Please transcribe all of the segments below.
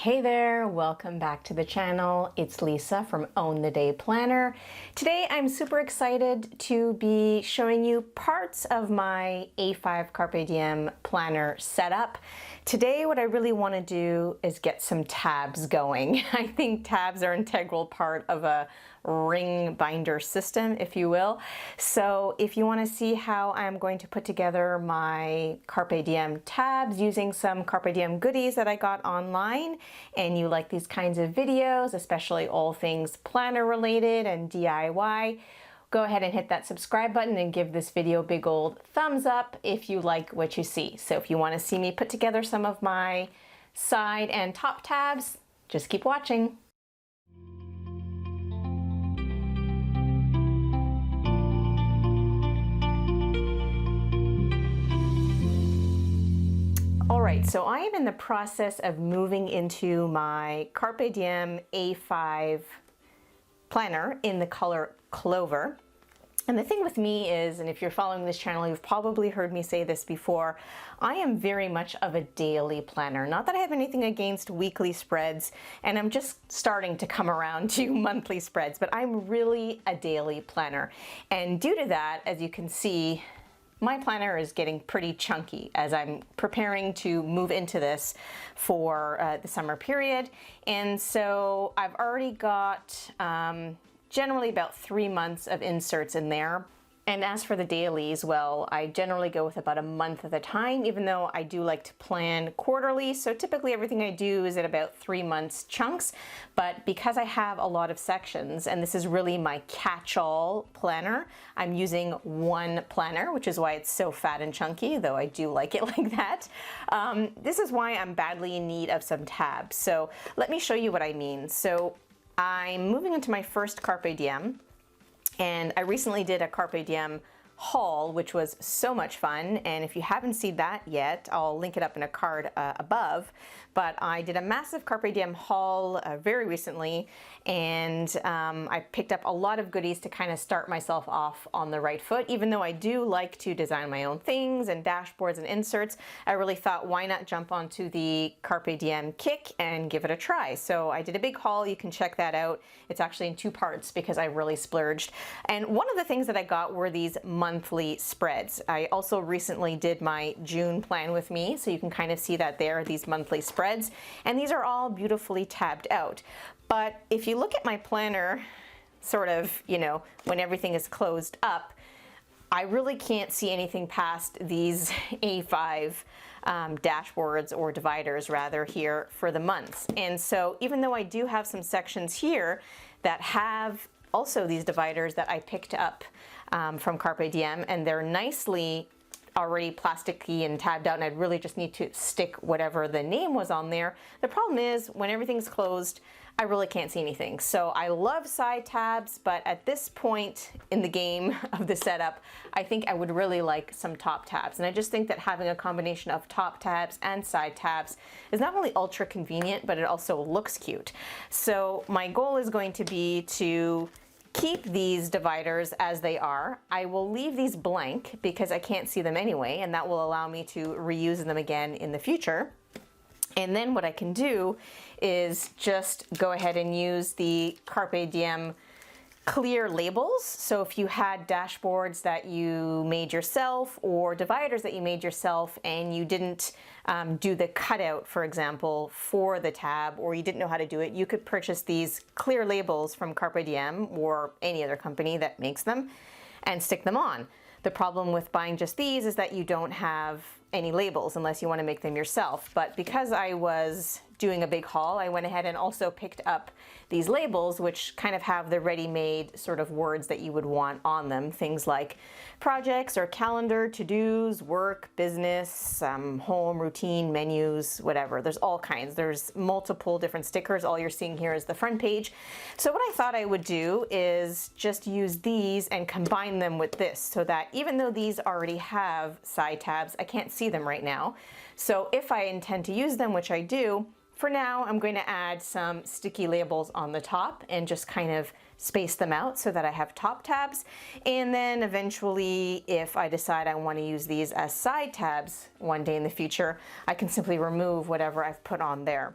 Hey there, welcome back to the channel. It's Lisa from Own the Day Planner. Today I'm super excited to be showing you parts of my A5 Carpe Diem planner setup. Today what I really want to do is get some tabs going. I think tabs are an integral part of a ring binder system, if you will. So if you want to see how I'm going to put together my Carpe Diem tabs using some Carpe Diem goodies that I got online, and you like these kinds of videos, especially all things planner related and DIY, go ahead and hit that subscribe button and give this video a big old thumbs up if you like what you see. So if you want to see me put together some of my side and top tabs, just keep watching. Alright, so I am in the process of moving into my Carpe Diem A5 planner in the color Clover. And the thing with me is, and if you're following this channel, you've probably heard me say this before, I am very much of a daily planner. Not that I have anything against weekly spreads, and I'm just starting to come around to monthly spreads, but I'm really a daily planner. And due to that, as you can see, my planner is getting pretty chunky as I'm preparing to move into this for the summer period. And so I've already got generally about 3 months of inserts in there. And as for the dailies, well, I generally go with about a month at a time, even though I do like to plan quarterly. So typically everything I do is at about 3 months chunks. But because I have a lot of sections, and this is really my catch-all planner, I'm using one planner, which is why it's so fat and chunky, though I do like it like that. This is why I'm badly in need of some tabs. So let me show you what I mean. So I'm moving into my first Carpe Diem. And I recently did a Carpe Diem haul, which was so much fun. And if you haven't seen that yet, I'll link it up in a card above. But I did a massive Carpe Diem haul very recently, and I picked up a lot of goodies to kind of start myself off on the right foot. Even though I do like to design my own things and dashboards and inserts, I really thought, why not jump onto the Carpe Diem kick and give it a try? So I did a big haul. You can check that out. It's actually in 2 parts because I really splurged. And one of the things that I got were these monthly spreads. I also recently did my June plan with me, so you can kind of see that there, these monthly spreads. And these are all beautifully tabbed out. But if you look at my planner, sort of, you know, when everything is closed up, I really can't see anything past these A5 dashboards, or dividers rather, here for the months. And so even though I do have some sections here that have also these dividers that I picked up from Carpe Diem, and they're nicely already plasticky and tabbed out, and I'd really just need to stick whatever the name was on there. The problem is, when everything's closed, I really can't see anything. So I love side tabs, but at this point in the game of the setup, I think I would really like some top tabs. And I just think that having a combination of top tabs and side tabs is not only ultra convenient, but it also looks cute. So my goal is going to be to keep these dividers as they are. I will leave these blank because I can't see them anyway, and that will allow me to reuse them again in the future. And then what I can do is just go ahead and use the Carpe Diem clear labels. So if you had dashboards that you made yourself, or dividers that you made yourself, and you didn't do the cutout, for example, for the tab, or you didn't know how to do it, you could purchase these clear labels from Carpe Diem or any other company that makes them and stick them on. The problem with buying just these is that you don't have any labels unless you want to make them yourself. But because I was doing a big haul, I went ahead and also picked up these labels, which kind of have the ready-made sort of words that you would want on them. Things like projects or calendar, to-dos, work, business, home, routine, menus, whatever. There's all kinds. There's multiple different stickers. All you're seeing here is the front page. So what I thought I would do is just use these and combine them with this, so that even though these already have side tabs, I can't see them right now. So if I intend to use them, which I do, for now, I'm going to add some sticky labels on the top and just kind of space them out so that I have top tabs. And then eventually, if I decide I want to use these as side tabs one day in the future, I can simply remove whatever I've put on there.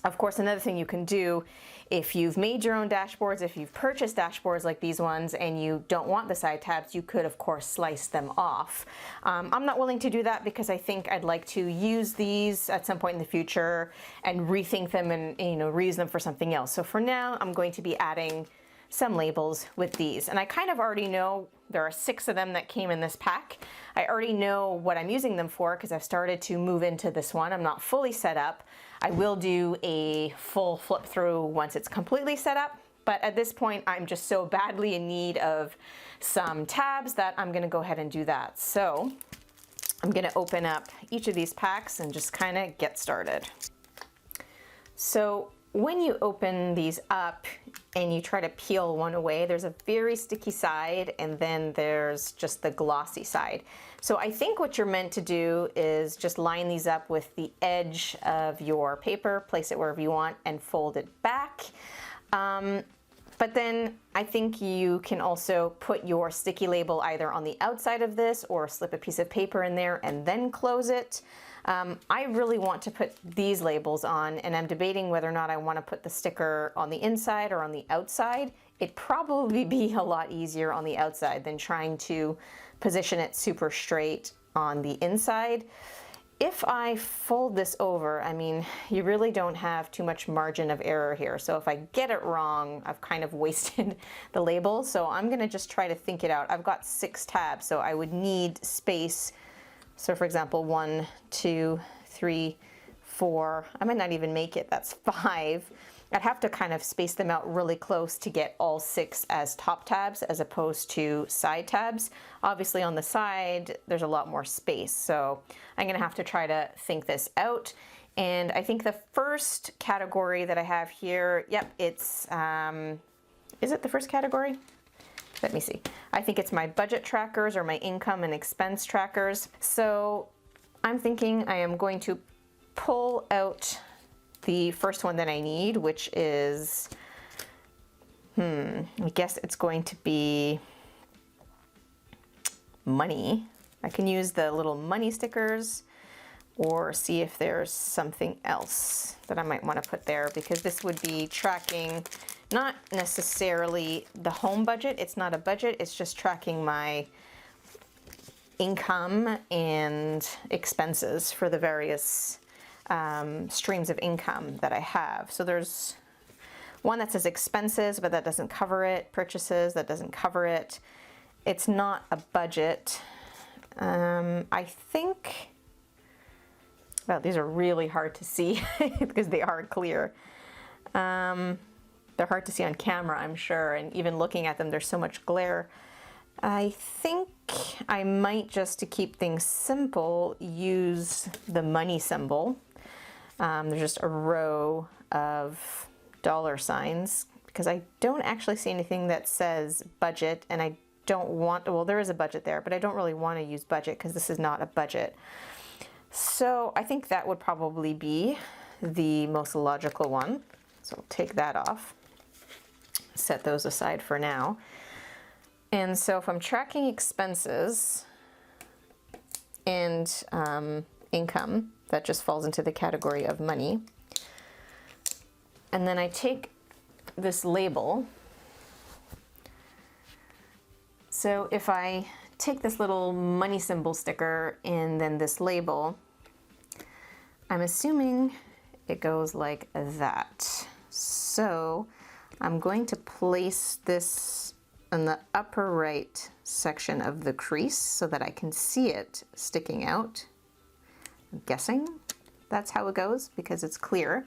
Of course, another thing you can do if you've made your own dashboards, if you've purchased dashboards like these ones and you don't want the side tabs, you could of course slice them off. I'm not willing to do that because I think I'd like to use these at some point in the future and rethink them and reuse them for something else. So for now, I'm going to be adding some labels with these. And I kind of already know there are 6 of them that came in this pack. I already know what I'm using them for because I've started to move into this one. I'm not fully set up. I will do a full flip through once it's completely set up. But at this point, I'm just so badly in need of some tabs that I'm gonna go ahead and do that. So I'm gonna open up each of these packs and just kind of get started. So when you open these up and you try to peel one away, there's a very sticky side and then there's just the glossy side. So I think what you're meant to do is just line these up with the edge of your paper, place it wherever you want, and fold it back. But then I think you can also put your sticky label either on the outside of this or slip a piece of paper in there and then close it. I really want to put these labels on, and I'm debating whether or not I want to put the sticker on the inside or on the outside. It'd probably be a lot easier on the outside than trying to position it super straight on the inside. If I fold this over, I mean, you really don't have too much margin of error here. So if I get it wrong, I've kind of wasted the label. So I'm gonna just try to think it out. I've got 6 tabs, so I would need space. So for example, 1, 2, 3, 4, I might not even make it, that's 5. I'd have to kind of space them out really close to get all 6 as top tabs as opposed to side tabs. Obviously on the side, there's a lot more space. So I'm gonna have to try to think this out. And I think the first category that I have here, yep, it's, is it the first category? Let me see. I think it's my budget trackers or my income and expense trackers. So I'm thinking I am going to pull out the first one that I need, which is, I guess it's going to be money. I can use the little money stickers or see if there's something else that I might want to put there, because this would be tracking not necessarily the home budget. It's not a budget, it's just tracking my income and expenses for the various streams of income that I have. So there's one that says expenses, but that doesn't cover it. Purchases, that doesn't cover it. It's not a budget. I think, well, these are really hard to see because they are clear. They're hard to see on camera, I'm sure, and even looking at them, there's so much glare. I think I might, just to keep things simple, use the money symbol. There's just a row of dollar signs because I don't actually see anything that says budget, and I don't want, well, there is a budget there, but I don't really want to use budget because this is not a budget. So I think that would probably be the most logical one. So I'll take that off, set those aside for now. And so if I'm tracking expenses and income, that just falls into the category of money. And then I take this label. So if I take this little money symbol sticker and then this label, I'm assuming it goes like that. So I'm going to place this in the upper right section of the crease so that I can see it sticking out. I'm guessing that's how it goes because it's clear.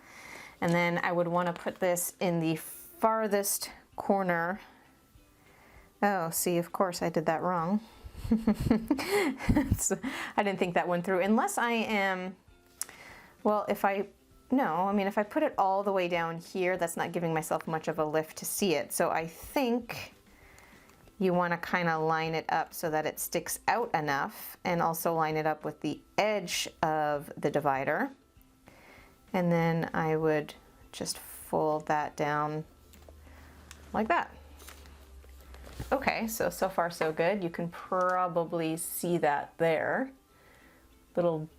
And then I would want to put this in the farthest corner. Oh, see, of course I did that wrong. So I didn't think that went through. Unless I am, well, if I put it all the way down here, that's not giving myself much of a lift to see it. So I think you want to kind of line it up so that it sticks out enough, and also line it up with the edge of the divider. And then I would just fold that down like that. Okay, so far so good. You can probably see that there. Little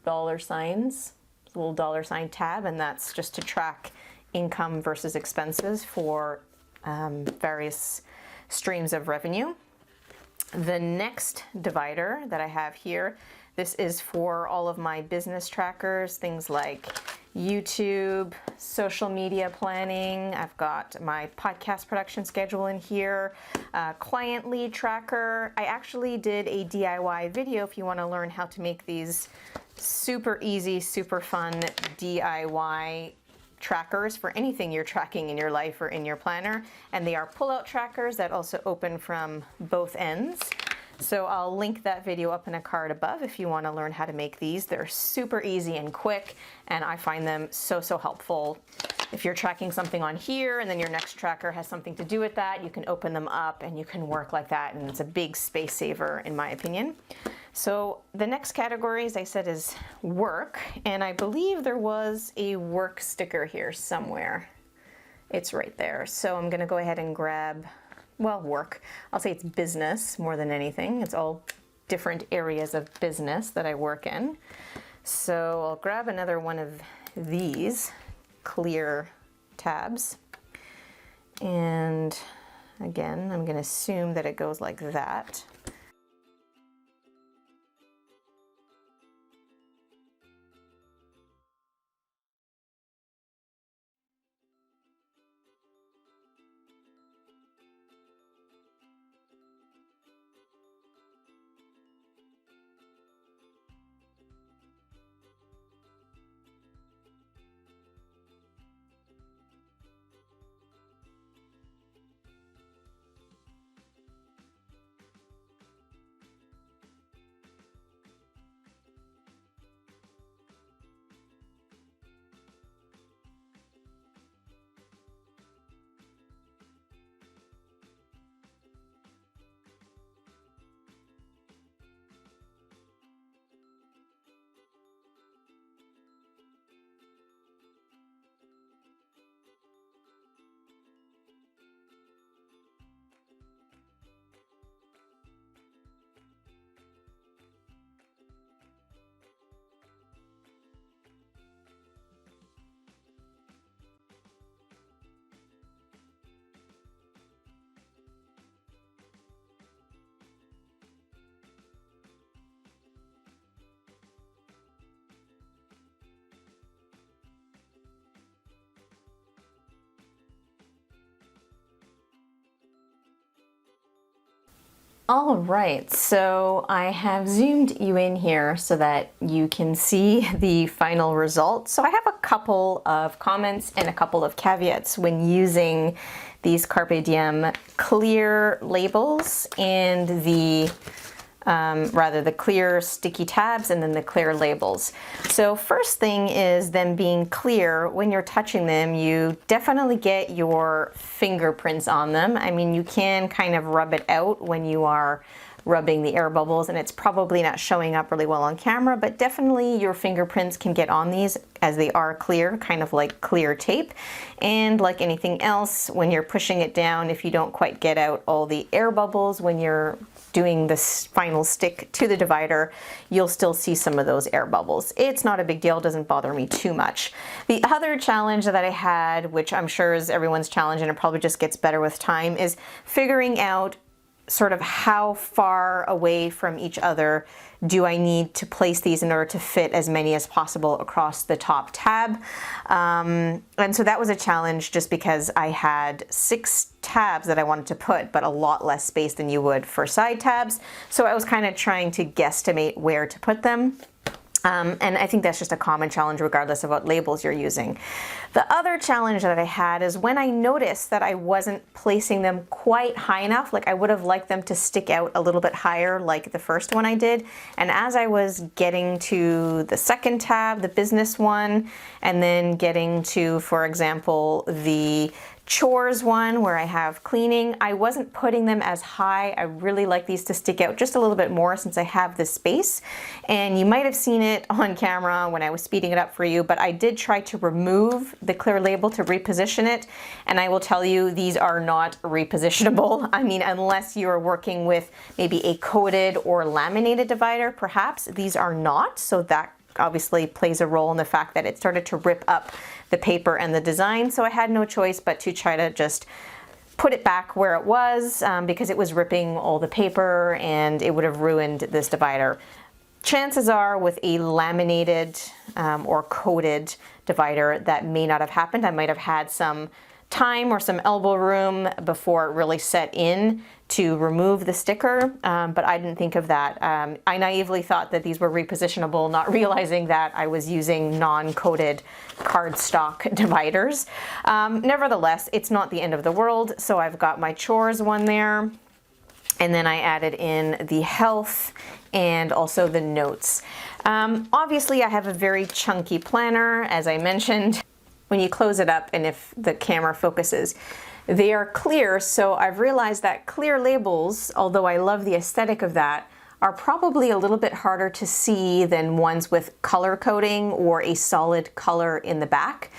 dollar signs. little $ tab, and that's just to track income versus expenses for various streams of revenue. The next divider that I have here, this is for all of my business trackers, things like YouTube, social media planning. I've got my podcast production schedule in here, client lead tracker. I actually did a DIY video if you want to learn how to make these super easy, super fun DIY trackers for anything you're tracking in your life or in your planner. And they are pull-out trackers that also open from both ends. So I'll link that video up in a card above if you want to learn how to make these. They're super easy and quick, and I find them so helpful. If you're tracking something on here and then your next tracker has something to do with that, you can open them up and you can work like that, and it's a big space saver in my opinion. So the next category, as I said, is work, and I believe there was a work sticker here somewhere. It's right there. So I'm going to go ahead and grab, well, work. I'll say it's business more than anything. It's all different areas of business that I work in. So I'll grab another one of these clear tabs. And again, I'm going to assume that it goes like that. All right, so I have zoomed you in here so that you can see the final result. So I have a couple of comments and a couple of caveats when using these Carpe Diem clear labels and the the clear sticky tabs and then the clear labels. So first thing is them being clear. When you're touching them, you definitely get your fingerprints on them. I mean, you can kind of rub it out when you are rubbing the air bubbles, and it's probably not showing up really well on camera, but definitely your fingerprints can get on these as they are clear, kind of like clear tape. And like anything else, when you're pushing it down, if you don't quite get out all the air bubbles when you're doing this final stick to the divider, you'll still see some of those air bubbles. It's not a big deal, doesn't bother me too much. The other challenge that I had, which I'm sure is everyone's challenge and it probably just gets better with time, is figuring out sort of how far away from each other do I need to place these in order to fit as many as possible across the top tab. And so that was a challenge just because I had 6 tabs that I wanted to put, but a lot less space than you would for side tabs. So I was kind of trying to guesstimate where to put them. And I think that's just a common challenge regardless of what labels you're using. The other challenge that I had is when I noticed that I wasn't placing them quite high enough, like I would have liked them to stick out a little bit higher like the first one I did. And as I was getting to the second tab, the business one, and then getting to, for example, the chores one where I have cleaning, I wasn't putting them as high. I really like these to stick out just a little bit more since I have the space. And you might have seen it on camera when I was speeding it up for you, but I did try to remove the clear label to reposition it. And I will tell you, these are not repositionable. I mean, unless you're working with maybe a coated or laminated divider, perhaps these are not. So that obviously plays a role in the fact that it started to rip up the paper and the design. So I had no choice but to try to just put it back where it was because it was ripping all the paper and it would have ruined this divider. Chances are with a laminated or coated divider that may not have happened. I might have had some time or some elbow room before it really set in to remove the sticker, but I didn't think of that. I naively thought that these were repositionable, not realizing that I was using non-coated cardstock dividers. Nevertheless, it's not the end of the world, so I've got my chores one there, and then I added in the health and also the notes. Obviously, I have a very chunky planner, as I mentioned. When you close it up, and if the camera focuses, they are clear, so I've realized that clear labels, although I love the aesthetic of that, are probably a little bit harder to see than ones with color coding or a solid color in the back.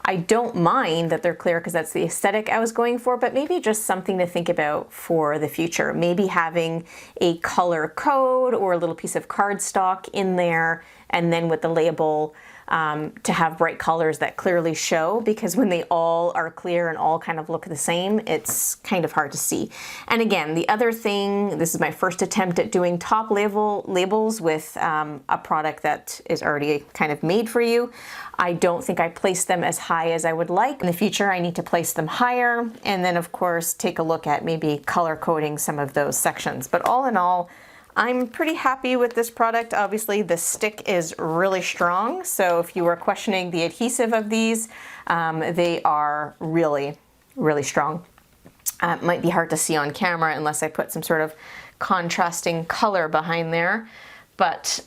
I don't mind that they're clear because that's the aesthetic I was going for, but maybe just something to think about for the future. Maybe having a color code or a little piece of cardstock in there, and then with the label to have bright colors that clearly show, because when they all are clear and all kind of look the same, it's kind of hard to see. And again, the other thing, this is my first attempt at doing top labels with a product that is already kind of made for you. I don't think I placed them as high as I would like. In the future, I need to place them higher, and then of course take a look at maybe color coding some of those sections. But all in all, I'm pretty happy with this product. Obviously, the stick is really strong, so if you were questioning the adhesive of these, they are really, really strong. It might be hard to see on camera unless I put some sort of contrasting color behind there, but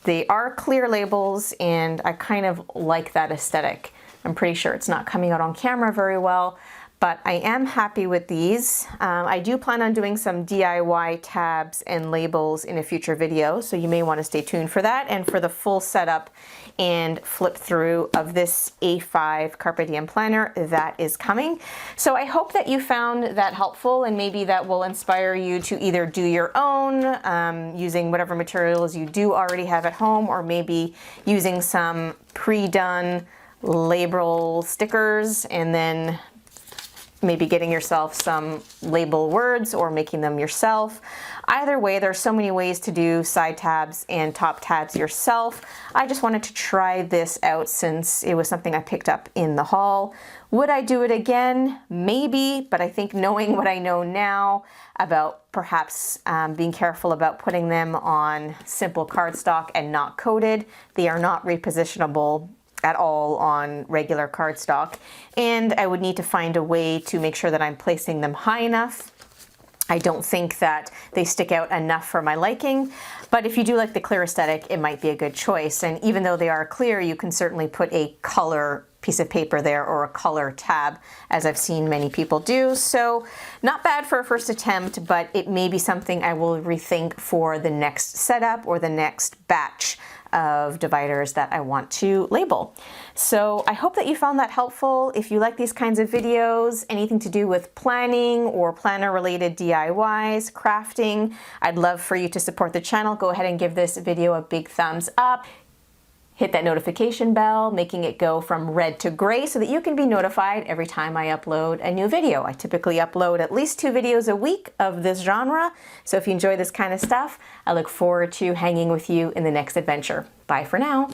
they are clear labels, and I kind of like that aesthetic. I'm pretty sure it's not coming out on camera very well, but I am happy with these. I do plan on doing some DIY tabs and labels in a future video, so you may want to stay tuned for that and for the full setup and flip through of this A5 Carpe Diem planner that is coming. So I hope that you found that helpful, and maybe that will inspire you to either do your own using whatever materials you do already have at home, or maybe using some pre-done label stickers and then maybe getting yourself some label words or making them yourself. Either way, there's so many ways to do side tabs and top tabs yourself. I just wanted to try this out since it was something I picked up in the haul. Would I do it again? Maybe, but I think knowing what I know now about perhaps being careful about putting them on simple cardstock and not coated, they are not repositionable at all on regular cardstock, and I would need to find a way to make sure that I'm placing them high enough. I don't think that they stick out enough for my liking, but if you do like the clear aesthetic, it might be a good choice. And even though they are clear, you can certainly put a color piece of paper there or a color tab, as I've seen many people do. So not bad for a first attempt, but it may be something I will rethink for the next setup or the next batch of dividers that I want to label. So I hope that you found that helpful. If you like these kinds of videos, anything to do with planning or planner related DIYs, crafting, I'd love for you to support the channel. Go ahead and give this video a big thumbs up. Hit that notification bell, making it go from red to gray so that you can be notified every time I upload a new video. I typically upload at least 2 videos a week of this genre, so if you enjoy this kind of stuff, I look forward to hanging with you in the next adventure. Bye for now.